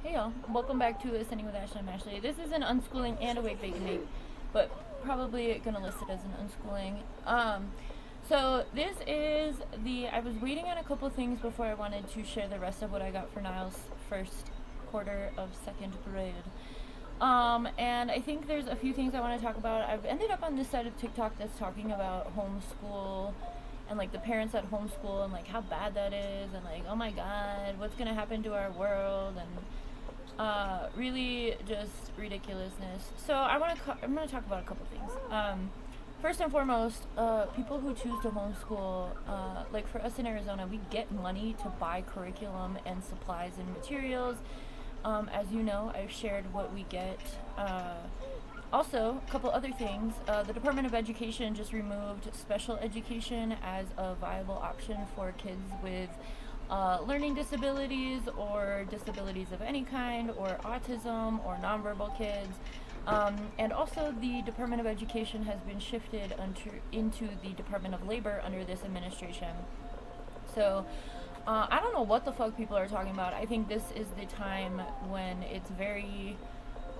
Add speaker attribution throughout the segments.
Speaker 1: Hey y'all, welcome back to Ascending with Ashley. I'm Ashley. This is an unschooling and awake bacon egg, but probably gonna list it as an unschooling. So this is I was waiting on a couple things before I wanted to share the rest of what I got for Nile's first quarter of second grade. And I think there's a few things I want to talk about. I've ended up on this side of TikTok that's talking about homeschool and like the parents at homeschool and like how bad that is and like, oh my god, what's gonna happen to our world, and really just ridiculousness. So I'm gonna talk about a couple things. First and foremost, people who choose to homeschool, like for us in Arizona, we get money to buy curriculum and supplies and materials. As you know, I've shared what we get. Also, a couple other things. The Department of Education just removed special education as a viable option for kids with learning disabilities or disabilities of any kind, or autism or nonverbal kids. And also, the Department of Education has been shifted into the Department of Labor under this administration. So, I don't know what the fuck people are talking about. I think this is the time when it's very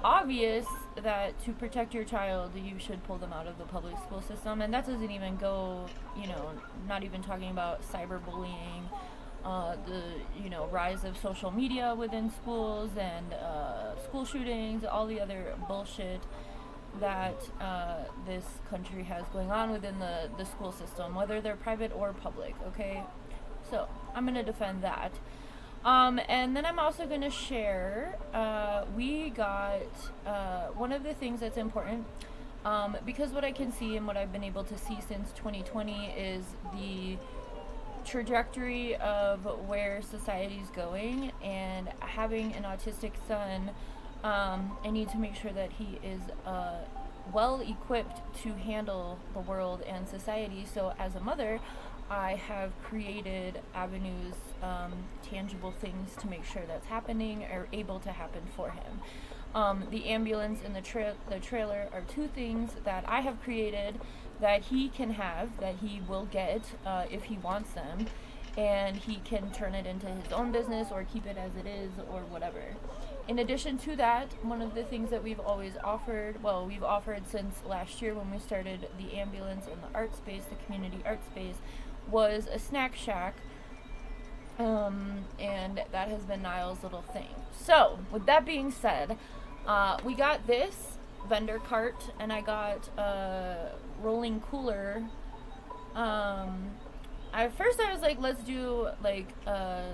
Speaker 1: obvious that to protect your child, you should pull them out of the public school system. And that doesn't even go, not even talking about cyberbullying, the rise of social media within schools and school shootings, all the other bullshit that this country has going on within the school system, whether they're private or public, okay? So I'm going to defend that. And then I'm also going to share, we got one of the things that's important, because what I can see and what I've been able to see since 2020 is the trajectory of where society's going, and having an autistic son, I need to make sure that he is well equipped to handle the world and society. So as a mother, I have created avenues, tangible things to make sure that's happening or able to happen for him. The ambulance and the trailer are two things that I have created that he can have, that he will get if he wants them, and he can turn it into his own business or keep it as it is or whatever. In addition to that, one of the things that we've offered since last year when we started the ambulance and the art space, the community art space, was a snack shack, and that has been Nile's little thing. So, with that being said, we got this vendor cart, and I got a rolling cooler. At first I was like, let's do like a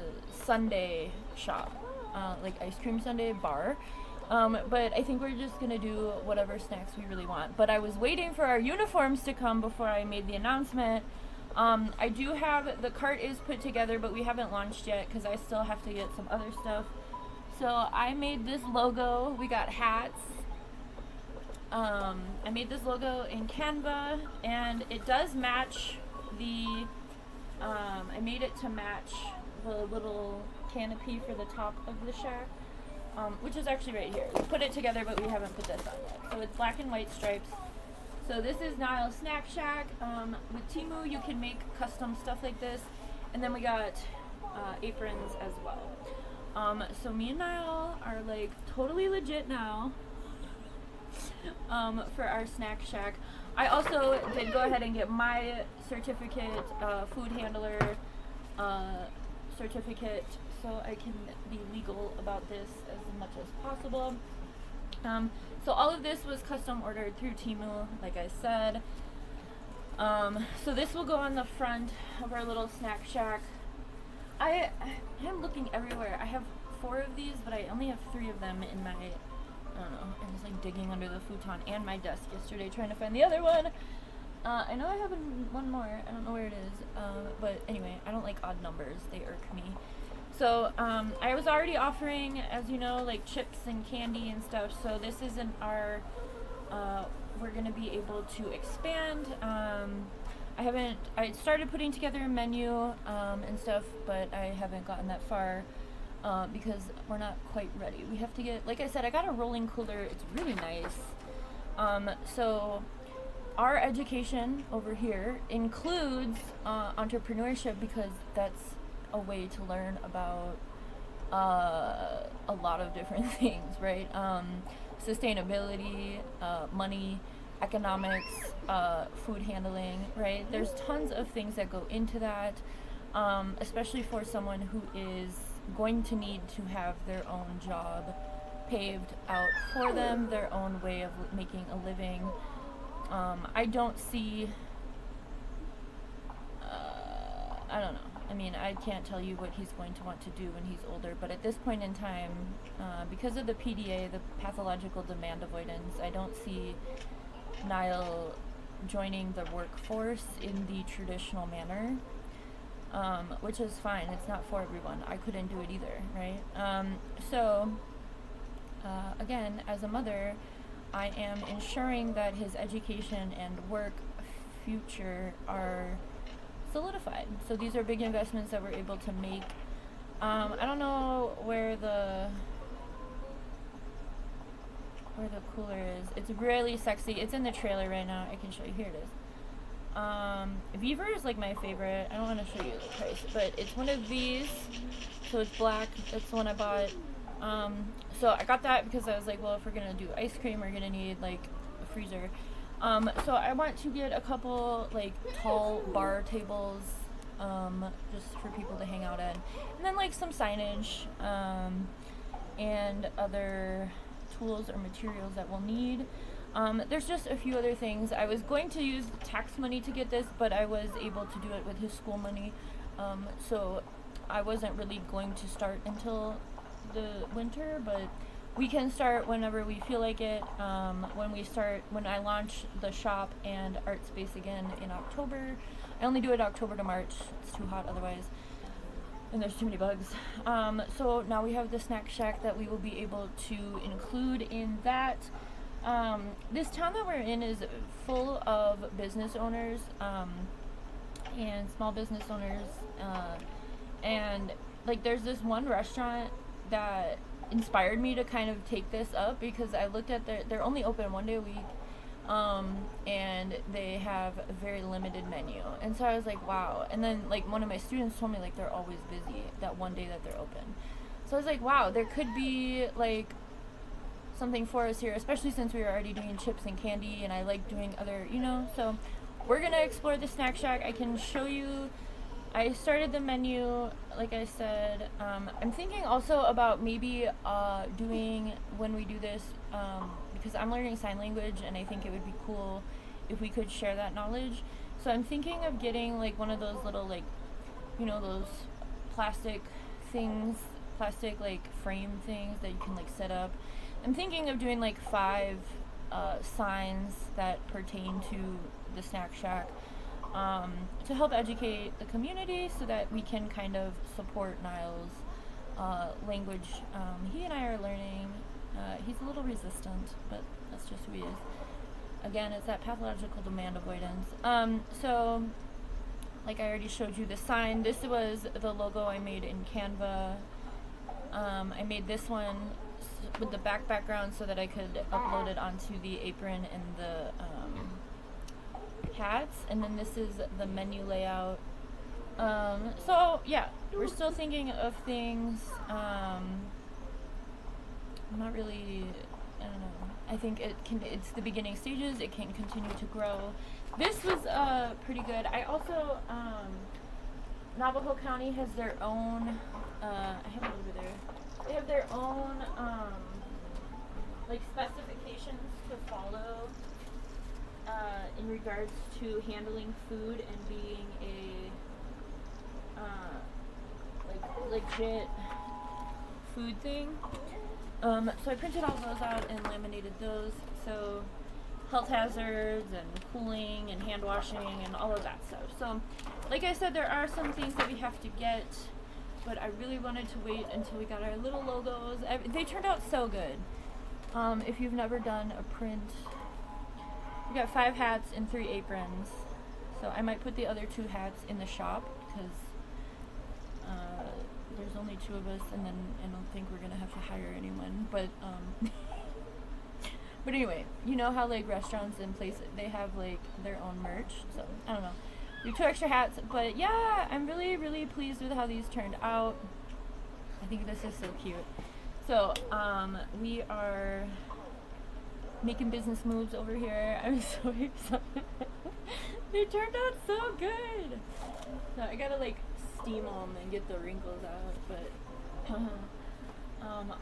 Speaker 1: Sunday shop, like ice cream sundae bar. But I think we're just gonna do whatever snacks we really want. But I was waiting for our uniforms to come before I made the announcement. I do have, the cart is put together, but we haven't launched yet because I still have to get some other stuff. So I made this logo. We got hats. I made this logo in Canva, and it does match I made it to match the little canopy for the top of the shack, which is actually right here. We put it together, but we haven't put this on yet. So it's black and white stripes. So this is Nile's Snack Shack. With Temu, you can make custom stuff like this. And then we got aprons as well. So me and Nile are like totally legit now for our Snack Shack. I also did go ahead and get my certificate, food handler certificate, so I can be legal about this as much as possible. So all of this was custom ordered through Temu, like I said. So this will go on the front of our little snack shack. I am looking everywhere. I have 4 of these, but I only have 3 of them in my, I don't know, I was like digging under the futon and my desk yesterday trying to find the other one. I know I have one more. I don't know where it is. But anyway, I don't like odd numbers. They irk me. So, I was already offering, as you know, like chips and candy and stuff. So this isn't our, we're going to be able to expand. I started putting together a menu, and stuff, but I haven't gotten that far, because we're not quite ready. We have to get, like I said, I got a rolling cooler. It's really nice. So our education over here includes, entrepreneurship, because that's a way to learn about a lot of different things, right? Sustainability, money, economics, food handling, right? There's tons of things that go into that, especially for someone who is going to need to have their own job paved out for them, their own way of making a living. I don't see, I don't know. I mean, I can't tell you what he's going to want to do when he's older, but at this point in time, because of the PDA, the pathological demand avoidance, I don't see Nile joining the workforce in the traditional manner, which is fine. It's not for everyone. I couldn't do it either, right? Again, as a mother, I am ensuring that his education and work future are solidified. So these are big investments that we're able to make. I don't know where the cooler is. It's really sexy. It's in the trailer right now. I can show you. Here it is. Beaver is like my favorite. I don't want to show you the price, but it's one of these. So it's black. That's the one I bought. So I got that because I was like, well, if we're gonna do ice cream, we're gonna need like a freezer. So I want to get a couple like tall bar tables, just for people to hang out at, and then like some signage, and other tools or materials that we'll need. There's just a few other things. I was going to use tax money to get this, but I was able to do it with his school money, so I wasn't really going to start until the winter, but we can start whenever we feel like it. When I launch the shop and art space again in October. I only do it October to March. It's too hot otherwise, and there's too many bugs. So now we have the snack shack that we will be able to include in that. This town that we're in is full of business owners, and small business owners, and like there's this one restaurant that inspired me to kind of take this up, because I looked at they're only open one day a week, and they have a very limited menu, and so I was like, wow. And then like one of my students told me like they're always busy that one day that they're open, so I was like, wow, there could be like something for us here, especially since we were already doing chips and candy, and I like doing other, so we're gonna explore the snack shack. I can show you. I started the menu, like I said. I'm thinking also about maybe doing, when we do this, because I'm learning sign language, and I think it would be cool if we could share that knowledge. So I'm thinking of getting like one of those little like, those plastic like frame things that you can like set up. I'm thinking of doing like 5 signs that pertain to the snack shack, to help educate the community so that we can kind of support Nile's language. He and I are learning. He's a little resistant, but that's just who he is. Again, it's that pathological demand avoidance. So, like I already showed you the sign. This was the logo I made in Canva. I made this one with the background so that I could upload it onto the apron and the hats, and then this is the menu layout. So yeah, we're still thinking of things. I'm not really, I don't know. I think it's the beginning stages. It can continue to grow. This was pretty good. I also, Navajo County has their own, I have it over there. They have their own, like specifications to follow, in regards to handling food and being a, like legit food thing. So I printed all those out and laminated those. So health hazards and cooling and hand washing and all of that stuff. So like I said, there are some things that we have to get, but I really wanted to wait until we got our little logos. They turned out so good. If you've never done a print, we got 5 hats and 3 aprons. So I might put the other 2 hats in the shop because there's only 2 of us, and then I don't think we're gonna have to hire anyone. But but anyway, you know how like restaurants and places, they have like their own merch. So I don't know. We have 2 extra hats, but yeah, I'm really, really pleased with how these turned out. I think this is so cute. So, we are making business moves over here. I'm so excited. They turned out so good. So I gotta like steam them and get the wrinkles out, but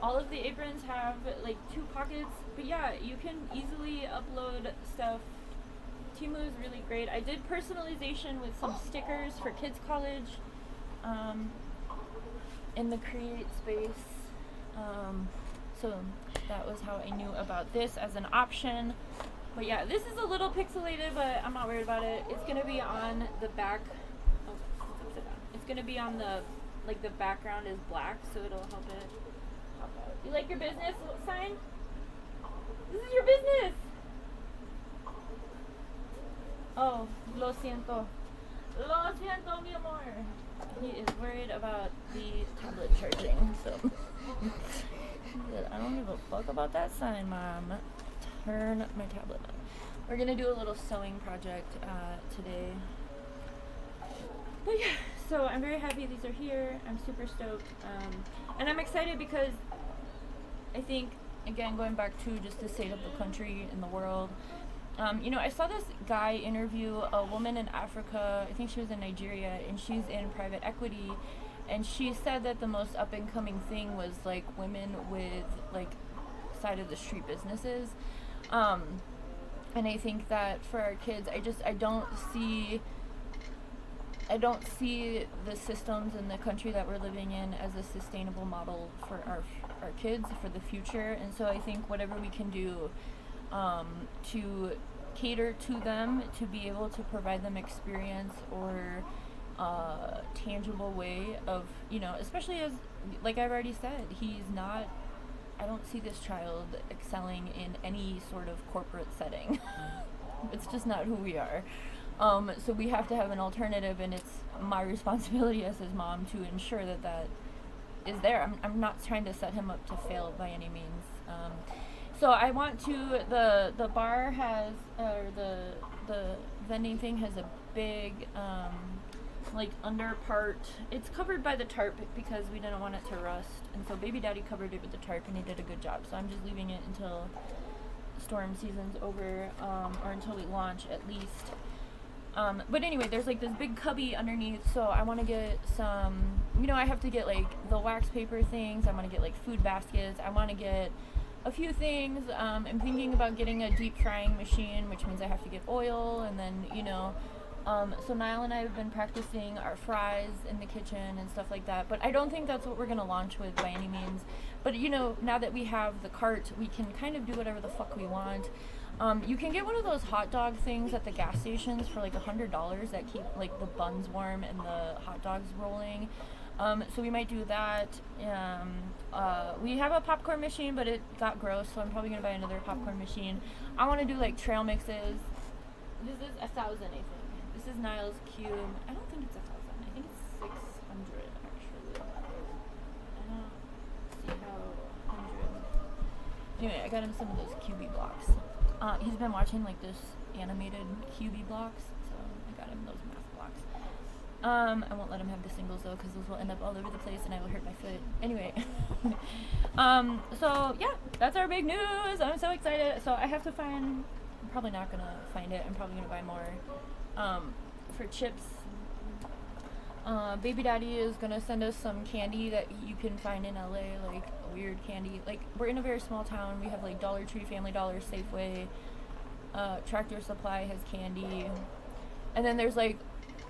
Speaker 1: all of the aprons have like 2 pockets, but yeah, you can easily upload stuff. Temu is really great. I did personalization with some stickers for Kids College in the create space. So that was how I knew about this as an option. But yeah, this is a little pixelated, but I'm not worried about it. It's gonna be on the back. Oh, it's upside down. It's gonna be on the, like the background is black, so it'll help it pop out. You like your business sign? This is your business! Oh, lo siento. Lo siento, mi amor. He is worried about the tablet charging, so. I don't give a fuck about that sign, Mom. Turn my tablet on. We're gonna do a little sewing project today. But yeah, so I'm very happy these are here. I'm super stoked. And I'm excited because I think, again, going back to just the state of the country and the world, you know, I saw this guy interview a woman in Africa. I think she was in Nigeria, and she's in private equity. And she said that the most up and coming thing was like women with like side of the street businesses. And I think that for our kids, I don't see the systems in the country that we're living in as a sustainable model for our kids for the future. And so I think whatever we can do to cater to them, to be able to provide them experience or tangible way of, you know, especially as, like I've already said, I don't see this child excelling in any sort of corporate setting. It's just not who we are. So we have to have an alternative, and it's my responsibility as his mom to ensure that that is there. I'm not trying to set him up to fail by any means. So I want to, the bar has, or the vending thing has a big, like under part, it's covered by the tarp because we didn't want it to rust, and so baby daddy covered it with the tarp and he did a good job, so I'm just leaving it until storm season's over, or until we launch at least. But anyway, there's like this big cubby underneath, so I want to get some, you know, I have to get like the wax paper things, I want to get like food baskets, I want to get a few things. I'm thinking about getting a deep frying machine, which means I have to get oil, and then, you know, so Nile and I have been practicing our fries in the kitchen and stuff like that, but I don't think that's what we're going to launch with by any means. But, you know, now that we have the cart, we can kind of do whatever the fuck we want. You can get one of those hot dog things at the gas stations for like $100 that keep like the buns warm and the hot dogs rolling. So we might do that. We have a popcorn machine, but it got gross, so I'm probably going to buy another popcorn machine. I want to do like trail mixes. This is 1,000, I think. This is Nile's cube. I don't think it's 1,000. I think it's 600 actually. I don't see how 100. Anyway, I got him some of those QB blocks. He's been watching like this animated QB blocks, so I got him those math blocks. I won't let him have the singles though, because those will end up all over the place and I will hurt my foot. Anyway, so yeah, that's our big news. I'm so excited. So I have to find. I'm probably not gonna find it. I'm probably gonna buy more. For chips, baby daddy is gonna send us some candy that you can find in LA, like weird candy. Like, we're in a very small town. We have like Dollar Tree, Family Dollar, Safeway, Tractor Supply has candy, and then there's like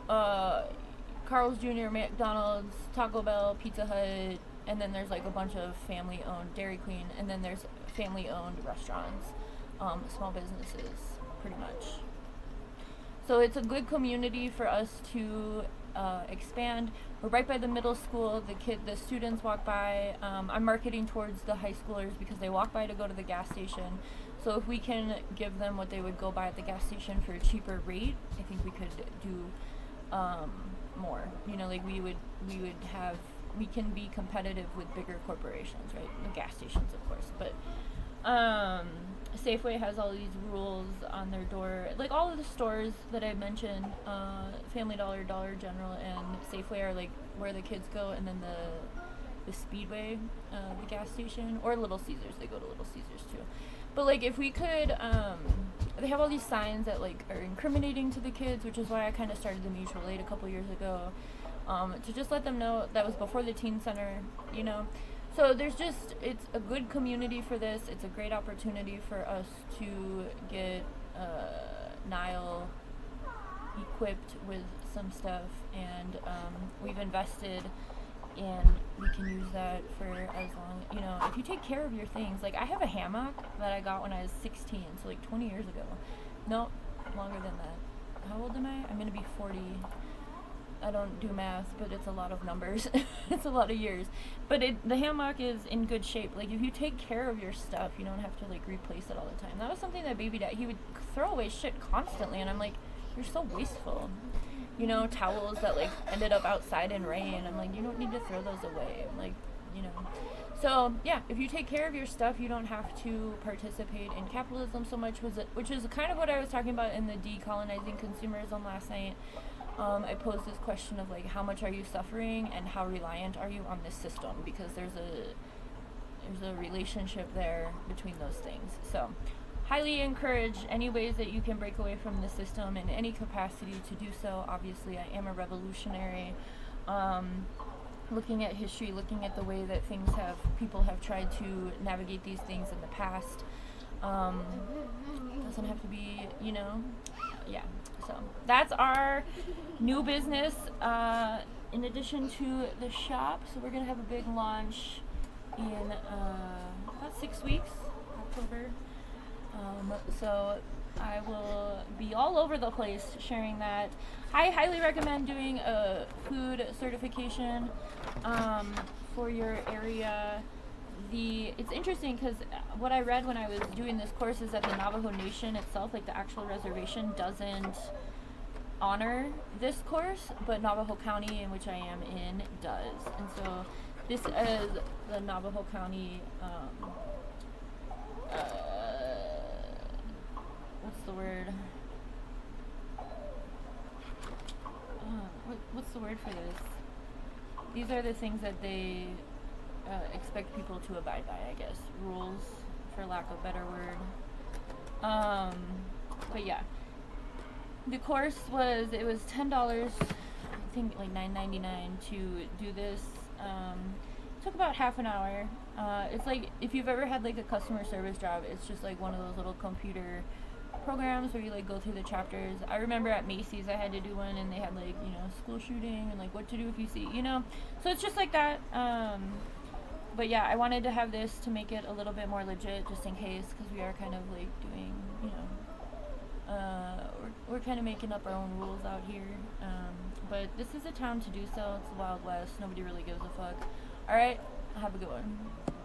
Speaker 1: Carl's Jr., McDonald's, Taco Bell, Pizza Hut, and then there's like a bunch of family-owned, Dairy Queen, and then there's family-owned restaurants, small businesses, pretty much. So it's a good community for us to expand. We're right by the middle school. The students walk by. I'm marketing towards the high schoolers because they walk by to go to the gas station. So if we can give them what they would go buy at the gas station for a cheaper rate, I think we could do more. You know, like we can be competitive with bigger corporations, right? The gas stations, of course, but Safeway has all these rules on their door. Like all of the stores that I mentioned, Family Dollar, Dollar General, and Safeway are like where the kids go, and then the Speedway, the gas station, or Little Caesars. They go to Little Caesars too. But like, if we could, they have all these signs that like are incriminating to the kids, which is why I kind of started the mutual aid a couple years ago, to just let them know. That was before the teen center, you know. So it's a good community for this. It's a great opportunity for us to get Nile equipped with some stuff, and we've invested, and we can use that for as long, you know, if you take care of your things. Like, I have a hammock that I got when I was 16, so like 20 years ago. No, longer than that. How old am I? I'm gonna be 40. I don't do math, but it's a lot of numbers. It's a lot of years. But the hammock is in good shape. Like, if you take care of your stuff, you don't have to like replace it all the time. That was something that baby dad, he would throw away shit constantly, and I'm like, you're so wasteful. You know, towels that like ended up outside in rain. I'm like, you don't need to throw those away. I'm like, you know. So yeah, if you take care of your stuff, you don't have to participate in capitalism so much, which is kind of what I was talking about in the decolonizing consumerism last night. I posed this question of like, how much are you suffering and how reliant are you on this system? Because there's a relationship there between those things. So highly encourage any ways that you can break away from the system in any capacity to do so. Obviously, I am a revolutionary. Looking at history, looking at the way that people have tried to navigate these things in the past. Doesn't have to be, you know, yeah. So that's our new business, in addition to the shop. So we're gonna have a big launch in about 6 weeks, October. So I will be all over the place sharing that. I highly recommend doing a food certification for your area. It's interesting because what I read when I was doing this course is that the Navajo Nation itself, like the actual reservation, doesn't honor this course, but Navajo County, in which I am in, does. And so this is the Navajo County, what's the word? What's the word for this? These are the things that they expect people to abide by, I guess. Rules, for lack of a better word. But yeah. The course was $10, I think like $9.99 to do this. Took about half an hour. It's like, if you've ever had like a customer service job, it's just like one of those little computer programs where you like go through the chapters. I remember at Macy's I had to do one, and they had like, you know, school shooting and like what to do if you see, you know. So it's just like that. But yeah, I wanted to have this to make it a little bit more legit, just in case, because we are kind of like doing, you know, we're kind of making up our own rules out here. But this is a town to do so. It's the Wild West. Nobody really gives a fuck. All right, have a good one.